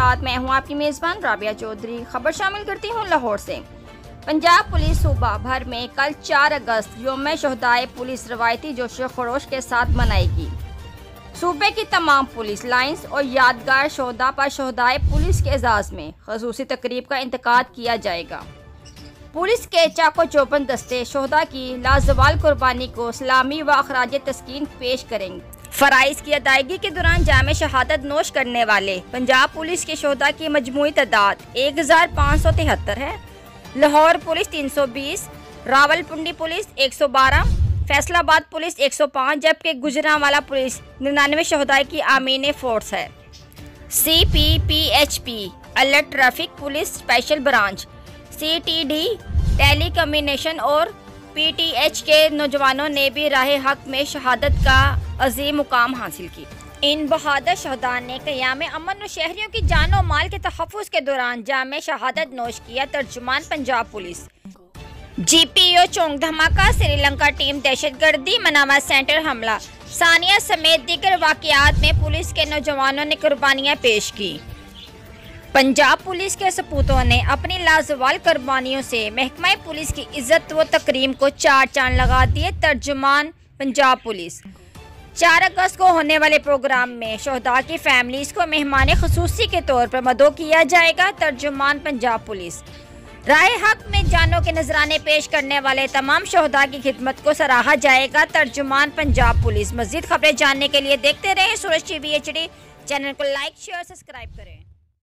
साथ मैं हूं आपकी मेज़बान राबिया चौधरी। खबर शामिल करती हूं लाहौर से। पंजाब पुलिस सूबा भर में कल 4 अगस्त यौम शहदाए पुलिस रवायती जोशो खरोश के साथ मनाएगी। सूबे की तमाम पुलिस लाइन्स और यादगार शोहदा पर शहदाए पुलिस के एजाज़ में ख़ुसूसी तकरीब का इंतकाद किया जाएगा। पुलिस के चाको चौबंद दस्ते शोहदा की लाजवाल कुर्बानी को सलामी व अखराज तस्कीन पेश करेंगे। फ़राइज़ की अदायगी के दौरान जामे शहादत नोश करने वाले पंजाब पुलिस के शोहदा की मजमूई तादाद 1573 है। Lahore police 320, Rawalpindi police 112, Faisalabad police 105, जबकि गुजरांवाला पुलिस 99 शोहदा की आमीन फोर्स है। CPPHP alert traffic police special branch, CTD telecommunication और PTH के नौजवानों ने भी राह हक में शहादत का अजीम मुकाम हासिल की। इन बहादुर शहदा ने क़याम अमन और शहरियों की जान और माल के तहफ़्फ़ुज़ के दौरान जामे शहादत नोश किया। तर्जुमान पंजाब पुलिस। GPO चौंक धमाका, श्रीलंका टीम दहशतगर्दी, मनामा सेंटर हमला, सानिया समेत दीगर वाक़यात में पुलिस के नौजवानों ने कुर्बानियाँ पेश की। पंजाब पुलिस के सपूतों ने अपनी लाजवाल कुर्बानियों से महकमा पुलिस की इज्जत व तकरीम को चार चांद लगा दिए। तर्जुमान पंजाब पुलिस। 4 अगस्त को होने वाले प्रोग्राम में शोहदा की फैमिलीज़ को मेहमान ख़ुसूसी के तौर पर मदो किया जाएगा। तर्जुमान पंजाब पुलिस। राय हक में जानों के नजराने पेश करने वाले तमाम शोहदा की खिदमत को सराहा जाएगा। तर्जुमान पंजाब पुलिस। मज़ीद खबरें जानने के लिए देखते रहें सूरज TV HD। चैनल को लाइक शेयर सब्सक्राइब करें।